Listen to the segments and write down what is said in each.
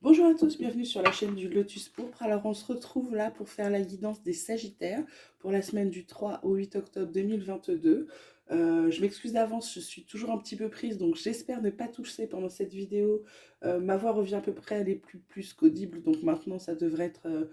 Bonjour à tous, bienvenue sur la chaîne du Lotus Pourpre. Alors on se retrouve là pour faire la guidance des Sagittaires pour la semaine du 3 au 8 octobre 2022. Je m'excuse d'avance, je suis toujours un petit peu prise, donc j'espère ne pas toucher pendant cette vidéo. Ma voix revient à peu près, elle est plus qu'audible, donc maintenant ça devrait être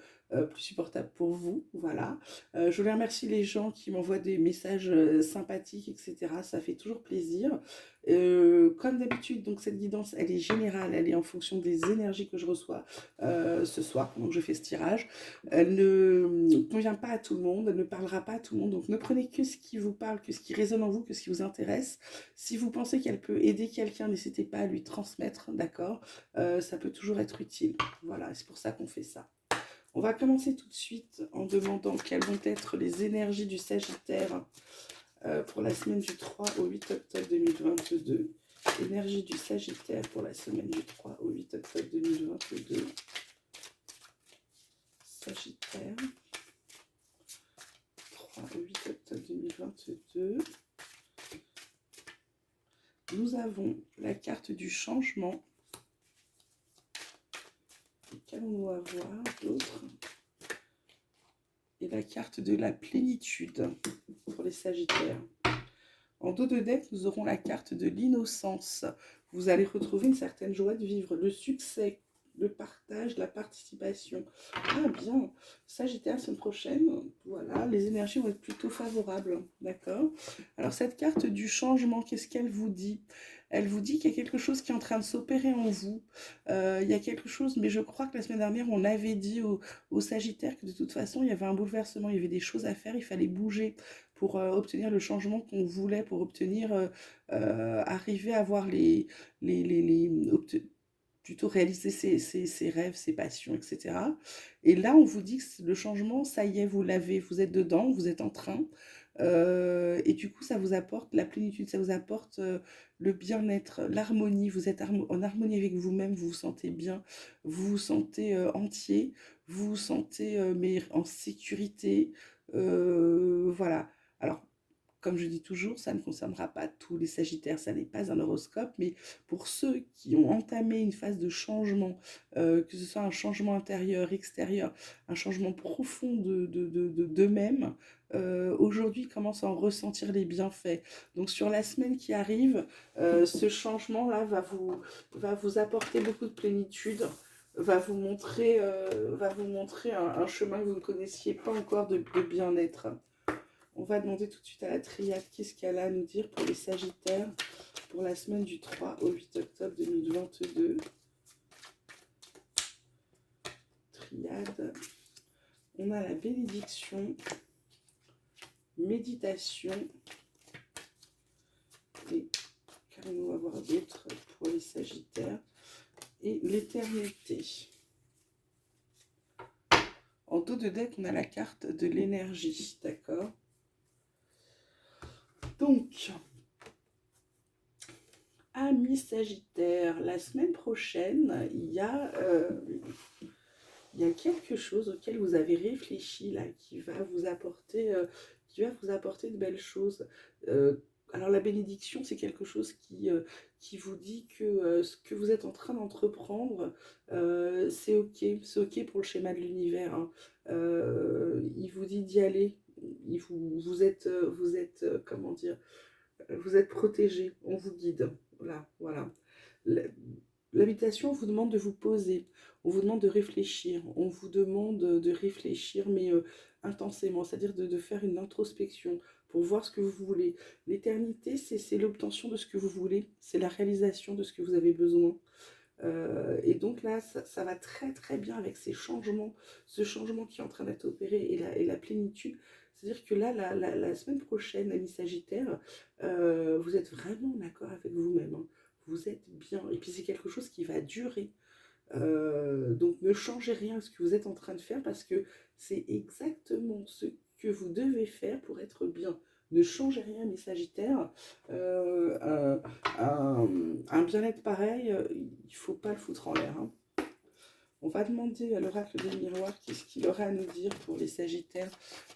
plus supportable pour vous. Voilà. Je voulais remercier les gens qui m'envoient des messages sympathiques, etc. Ça fait toujours plaisir. Comme d'habitude, donc cette guidance, elle est générale, elle est en fonction des énergies que je reçois ce soir, donc je fais ce tirage. Elle ne convient pas à tout le monde, elle ne parlera pas à tout le monde, donc ne prenez que ce qui vous parle, que ce qui résonne en vous, que ce qui vous intéresse. Si vous pensez qu'elle peut aider quelqu'un, n'hésitez pas à lui transmettre, d'accord. Ça peut toujours être utile. Voilà, c'est pour ça qu'on fait ça. On va commencer tout de suite en demandant quelles vont être les énergies du Sagittaire pour la semaine du 3 au 8 octobre 2022. Énergie du Sagittaire pour la semaine du 3 au 8 octobre 2022. Sagittaire, 3 au 8 octobre 2022. Nous avons la carte du changement. Qu'allons-nous avoir d'autre? Et la carte de la plénitude pour les Sagittaires. En dos de deck, nous aurons la carte de l'innocence. Vous allez retrouver une certaine joie de vivre, le succès, le partage, la participation. Ah bien, Sagittaire, semaine prochaine, voilà, les énergies vont être plutôt favorables, d'accord. Alors cette carte du changement, qu'est-ce qu'elle vous dit? Elle vous dit qu'il y a quelque chose qui est en train de s'opérer en vous. Il y a quelque chose, mais je crois que la semaine dernière, on avait dit au Sagittaire que de toute façon, il y avait un bouleversement, il y avait des choses à faire, il fallait bouger pour obtenir le changement qu'on voulait, pour obtenir, arriver à avoir plutôt réaliser ses rêves, ses passions, etc. Et là, on vous dit que le changement, ça y est, vous l'avez, vous êtes dedans, vous êtes en train. Et du coup, ça vous apporte la plénitude, ça vous apporte le bien-être, l'harmonie. Vous êtes en harmonie avec vous-même, vous vous sentez bien, vous vous sentez entier, vous vous sentez mais en sécurité. Voilà. Alors, comme je dis toujours, ça ne concernera pas tous les Sagittaires, ça n'est pas un horoscope, mais pour ceux qui ont entamé une phase de changement, que ce soit un changement intérieur, extérieur, un changement profond d'eux-mêmes, aujourd'hui commencent à en ressentir les bienfaits. Donc sur la semaine qui arrive, ce changement-là va vous apporter beaucoup de plénitude, va vous montrer un chemin que vous ne connaissiez pas encore de bien-être. On va demander tout de suite à la triade qu'est-ce qu'elle a à nous dire pour les Sagittaires pour la semaine du 3 au 8 octobre 2022. Triade. On a la bénédiction, méditation. Et qu'allons-nous avoir d'autre pour les Sagittaires? Et l'éternité. En dos de deck, on a la carte de l'énergie, d'accord? Donc, amis Sagittaires, la semaine prochaine, il y a quelque chose auquel vous avez réfléchi là, qui va vous apporter de belles choses. Euh, alors la bénédiction, c'est quelque chose qui vous dit que ce que vous êtes en train d'entreprendre, c'est ok pour le schéma de l'univers, hein. Il vous dit d'y aller. Vous êtes comment dire, vous êtes protégé, on vous guide. Voilà, voilà. L'habitation vous demande de vous poser, on vous demande de réfléchir, on vous demande de réfléchir, mais intensément, c'est-à-dire de faire une introspection pour voir ce que vous voulez. L'éternité, c'est l'obtention de ce que vous voulez, c'est la réalisation de ce que vous avez besoin. Et donc là, ça va très très bien avec ces changements, ce changement qui est en train d'être opéré et la plénitude. C'est-à-dire que là, la semaine prochaine, ami Sagittaire, vous êtes vraiment en accord avec vous-même, hein. Vous êtes bien. Et puis c'est quelque chose qui va durer. Donc ne changez rien à ce que vous êtes en train de faire parce que c'est exactement ce que vous devez faire pour être bien. Ne changez rien, mes Sagittaires. Un bien-être pareil, il ne faut pas le foutre en l'air, hein. On va demander à l'oracle des miroirs qu'est-ce qu'il aura à nous dire pour les Sagittaires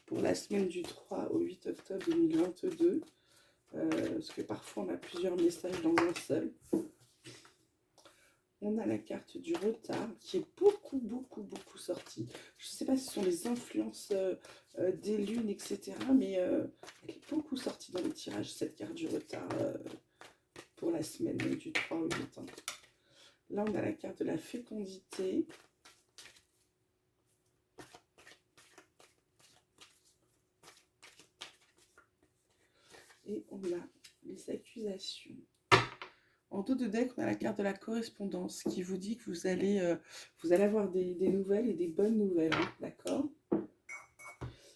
pour la semaine du 3 au 8 octobre 2022. Parce que parfois on a plusieurs messages dans un seul. On a la carte du retard qui est beaucoup, beaucoup, beaucoup sortie. Je ne sais pas si ce sont les influences des lunes, etc. Mais elle est beaucoup sortie dans les tirages, cette carte du retard pour la semaine du 3 au 8. Hein. Là, on a la carte de la fécondité. Et on a les accusations. En dos de deck, on a la carte de la correspondance qui vous dit que vous allez avoir des nouvelles et des bonnes nouvelles, hein, d'accord?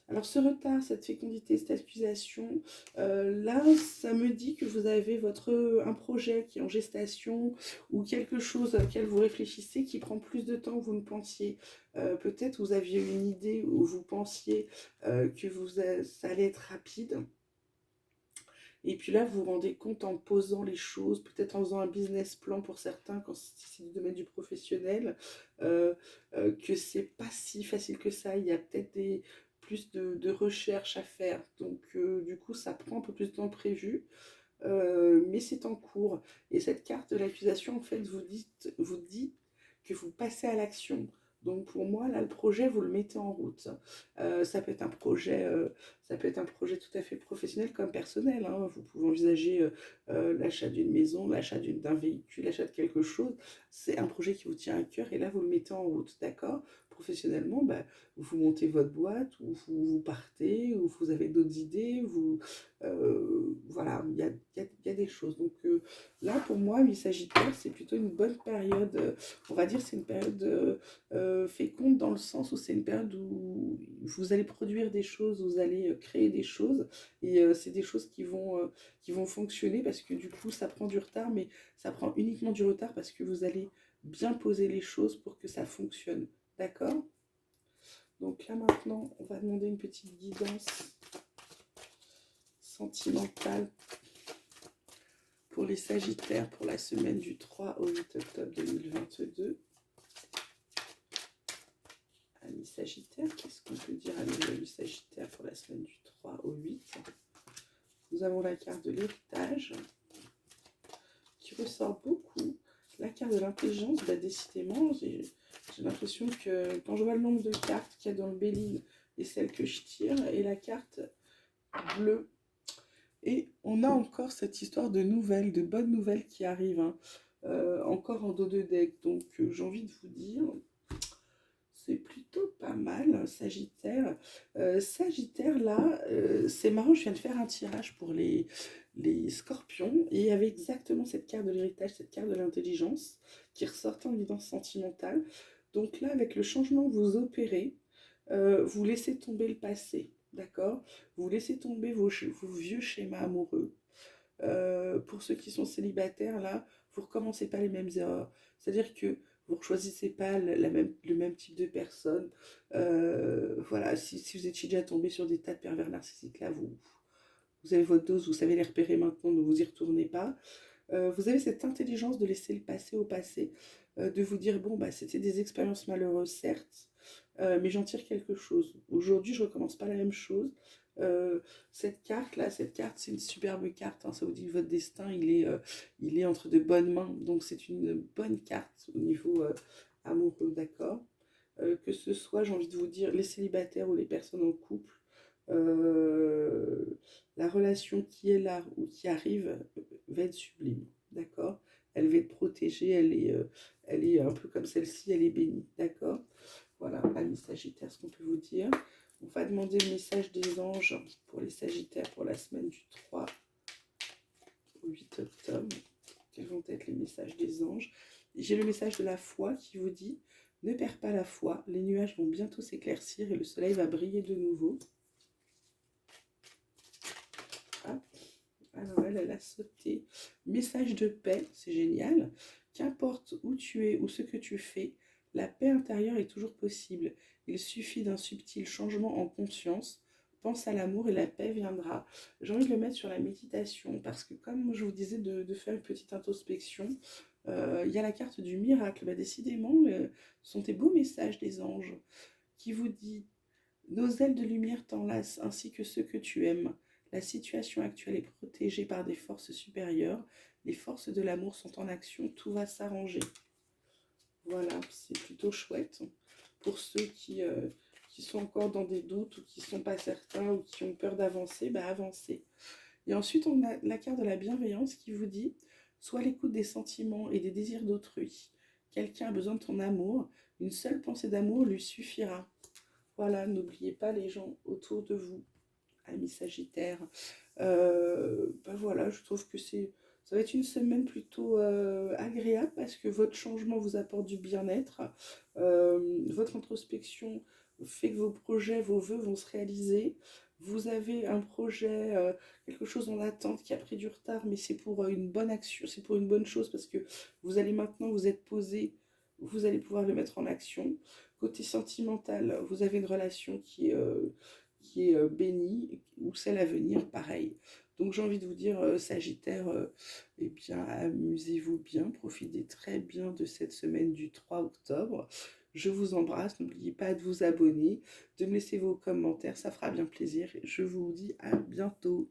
Alors ce retard, cette fécondité, cette accusation, là, ça me dit que vous avez un projet qui est en gestation ou quelque chose auquel vous réfléchissez qui prend plus de temps que vous ne pensiez. Peut-être vous aviez une idée où vous pensiez que ça allait être rapide. Et puis là, vous vous rendez compte en posant les choses, peut-être en faisant un business plan pour certains, quand c'est du domaine du professionnel, que c'est pas si facile que ça. Il y a peut-être plus de recherches à faire. Donc, du coup, ça prend un peu plus de temps que prévu, mais c'est en cours. Et cette carte de l'accusation, en fait, vous dit que vous passez à l'action. Donc pour moi, là, le projet, vous le mettez en route. Ça peut être un projet, tout à fait professionnel comme personnel. Hein. Vous pouvez envisager l'achat d'une maison, l'achat d'un véhicule, l'achat de quelque chose. C'est un projet qui vous tient à cœur et là, vous le mettez en route, d'accord? Professionnellement, bah, vous montez votre boîte, ou vous partez, ou vous avez d'autres idées, voilà, il y a des choses. Donc là, pour moi, oui, Sagittaire, c'est plutôt une bonne période. On va dire c'est une période féconde dans le sens où c'est une période où vous allez produire des choses, vous allez créer des choses. Et c'est des choses qui vont fonctionner parce que du coup, ça prend du retard, mais ça prend uniquement du retard parce que vous allez bien poser les choses pour que ça fonctionne. D'accord? Donc là, maintenant, on va demander une petite guidance sentimentale pour les Sagittaires pour la semaine du 3 au 8 octobre 2022. Amis Sagittaire, qu'est-ce qu'on peut dire à nos amis Sagittaires pour la semaine du 3 au 8? Nous avons la carte de l'héritage qui ressort beaucoup. La carte de l'intelligence, bah, décidément, j'ai l'impression que quand je vois le nombre de cartes qu'il y a dans le Béline et celle que je tire, et la carte bleue. Et on a encore cette histoire de nouvelles, de bonnes nouvelles qui arrivent, hein, encore en dos de deck. Donc j'ai envie de vous dire, c'est plutôt pas mal, Sagittaire. Sagittaire, là, c'est marrant, je viens de faire un tirage pour les scorpions, et il y avait exactement cette carte de l'héritage, cette carte de l'intelligence, qui ressortait en guidance sentimentale. Donc là, avec le changement que vous opérez, vous laissez tomber le passé, d'accord? Vous laissez tomber vos vieux schémas amoureux. Pour ceux qui sont célibataires, là, vous recommencez pas les mêmes erreurs. C'est-à-dire que vous ne choisissez pas le même type de personne. Voilà, si vous étiez déjà tombé sur des tas de pervers narcissiques, là, vous avez votre dose, vous savez les repérer maintenant, ne vous y retournez pas. Vous avez cette intelligence de laisser le passé au passé, de vous dire, bon, bah, c'était des expériences malheureuses, certes, mais j'en tire quelque chose. Aujourd'hui, je ne recommence pas la même chose. Cette carte-là, c'est une superbe carte, hein, ça vous dit que votre destin, il est entre de bonnes mains, donc c'est une bonne carte au niveau amoureux, d'accord? Que ce soit, j'ai envie de vous dire, les célibataires ou les personnes en couple, euh, la relation qui est là ou qui arrive va être sublime, d'accord? Elle va être protégée, elle est un peu comme celle-ci, elle est bénie, d'accord? Voilà, amis Sagittaires, ce qu'on peut vous dire. On va demander le message des anges pour les Sagittaires pour la semaine du 3 au 8 octobre. Quels vont être les messages des anges? J'ai le message de la foi qui vous dit: ne perds pas la foi, les nuages vont bientôt s'éclaircir et le soleil va briller de nouveau. Ah, alors elle a sauté. Message de paix, c'est génial. Qu'importe où tu es ou ce que tu fais, la paix intérieure est toujours possible. Il suffit d'un subtil changement en conscience. Pense à l'amour et la paix viendra. J'ai envie de le mettre sur la méditation parce que, comme je vous disais, de faire une petite introspection, il y a la carte du miracle. Bah, décidément, ce sont des beaux messages des anges qui vous dit: nos ailes de lumière t'enlacent ainsi que ceux que tu aimes. La situation actuelle est protégée par des forces supérieures. Les forces de l'amour sont en action. Tout va s'arranger. Voilà, c'est plutôt chouette pour ceux qui sont encore dans des doutes ou qui ne sont pas certains ou qui ont peur d'avancer, bah avancez. Et ensuite, on a la carte de la bienveillance qui vous dit, sois à l'écoute des sentiments et des désirs d'autrui. Quelqu'un a besoin de ton amour, une seule pensée d'amour lui suffira. Voilà, n'oubliez pas les gens autour de vous, amis Sagittaire. Ben voilà, je trouve que ça va être une semaine plutôt agréable parce que votre changement vous apporte du bien-être. Votre introspection fait que vos projets, vos vœux vont se réaliser. Vous avez un projet, quelque chose en attente qui a pris du retard, mais c'est pour une bonne action, c'est pour une bonne chose parce que vous allez maintenant vous être posé, vous allez pouvoir le mettre en action. Côté sentimental, vous avez une relation qui est bénie, ou celle à venir, pareil. Donc j'ai envie de vous dire, Sagittaire, eh bien, amusez-vous bien, profitez très bien de cette semaine du 3 octobre. Je vous embrasse, n'oubliez pas de vous abonner, de me laisser vos commentaires, ça fera bien plaisir. Je vous dis à bientôt.